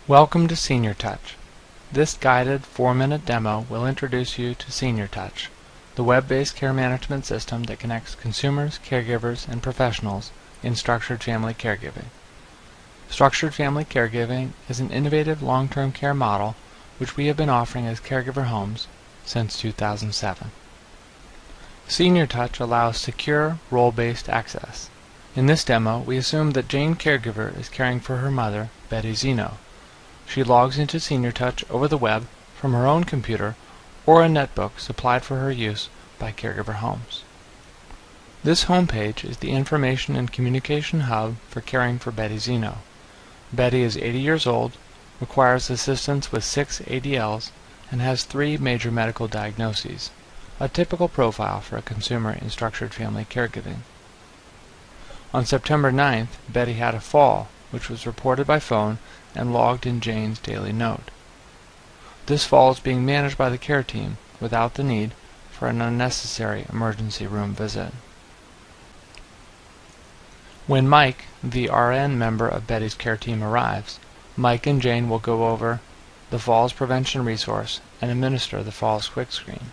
Welcome to Seniortouch. This guided 4-minute demo will introduce you to Seniortouch, the web-based care management system that connects consumers, caregivers, and professionals in structured family caregiving. Structured family caregiving is an innovative long-term care model which we have been offering as caregiver homes since 2007. Seniortouch allows secure, role-based access. In this demo, we assume that Jane Caregiver is caring for her mother, Betty Zeno. She logs into Seniortouch over the web from her own computer or a netbook supplied for her use by Caregiver Homes. This homepage is the information and communication hub for caring for Betty Zeno. Betty is 80 years old, requires assistance with 6 ADLs, and has 3 major medical diagnoses, a typical profile for a consumer in structured family caregiving. On September 9th, Betty had a fall, which was reported by phone and logged in Jane's daily note. This fall is being managed by the care team without the need for an unnecessary emergency room visit. When Mike, the RN member of Betty's care team, arrives, Mike and Jane will go over the Falls Prevention Resource and administer the Falls Quick Screen.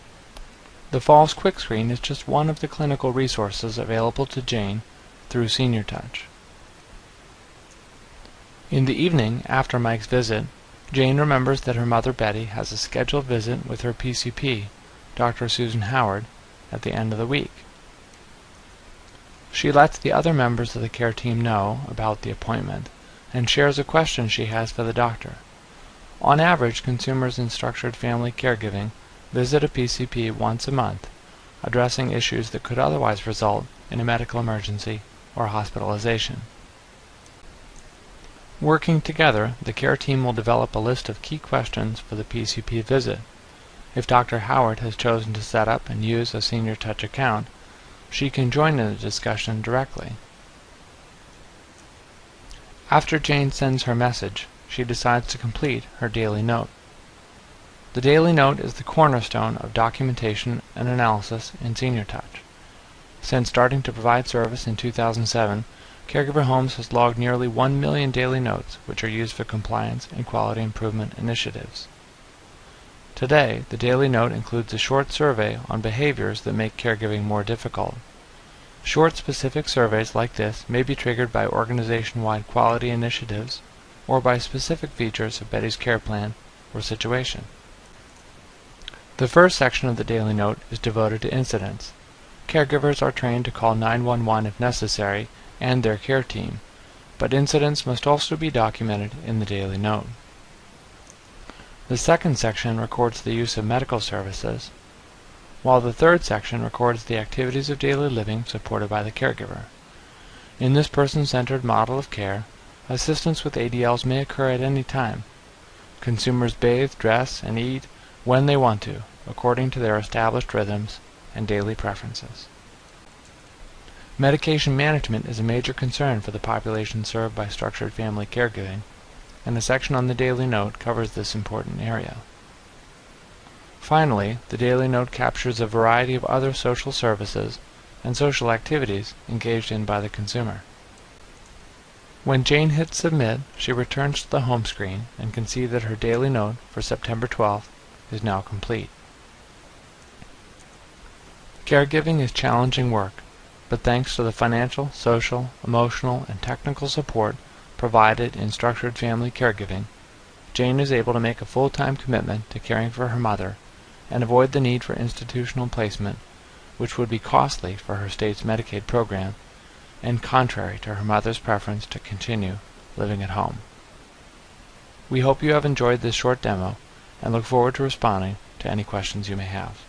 The Falls Quick Screen is just one of the clinical resources available to Jane through Seniortouch. In the evening, after Mike's visit, Jane remembers that her mother Betty has a scheduled visit with her PCP, Dr. Susan Howard, at the end of the week. She lets the other members of the care team know about the appointment and shares a question she has for the doctor. On average, consumers in structured family caregiving visit a PCP once a month, addressing issues that could otherwise result in a medical emergency or hospitalization. Working together, the care team will develop a list of key questions for the PCP visit. If Dr. Howard has chosen to set up and use a Seniortouch account, she can join in the discussion directly. After Jane sends her message, she decides to complete her daily note. The daily note is the cornerstone of documentation and analysis in Seniortouch. Since starting to provide service in 2007, Caregiver Homes has logged nearly 1 million daily notes, which are used for compliance and quality improvement initiatives. Today, the daily note includes a short survey on behaviors that make caregiving more difficult. Short, specific surveys like this may be triggered by organization-wide quality initiatives or by specific features of Betty's care plan or situation. The first section of the daily note is devoted to incidents. Caregivers are trained to call 911 if necessary and their care team, but incidents must also be documented in the daily note. The second section records the use of medical services, while the third section records the activities of daily living supported by the caregiver. In this person-centered model of care, assistance with ADLs may occur at any time. Consumers bathe, dress, and eat when they want to, according to their established rhythms and daily preferences. Medication management is a major concern for the population served by structured family caregiving, and a section on the daily note covers this important area. Finally, the daily note captures a variety of other social services and social activities engaged in by the consumer. When Jane hits Submit, she returns to the home screen and can see that her daily note for September 12th is now complete. Caregiving is challenging work, but thanks to the financial, social, emotional, and technical support provided in structured family caregiving, Jane is able to make a full-time commitment to caring for her mother and avoid the need for institutional placement, which would be costly for her state's Medicaid program and contrary to her mother's preference to continue living at home. We hope you have enjoyed this short demo and look forward to responding to any questions you may have.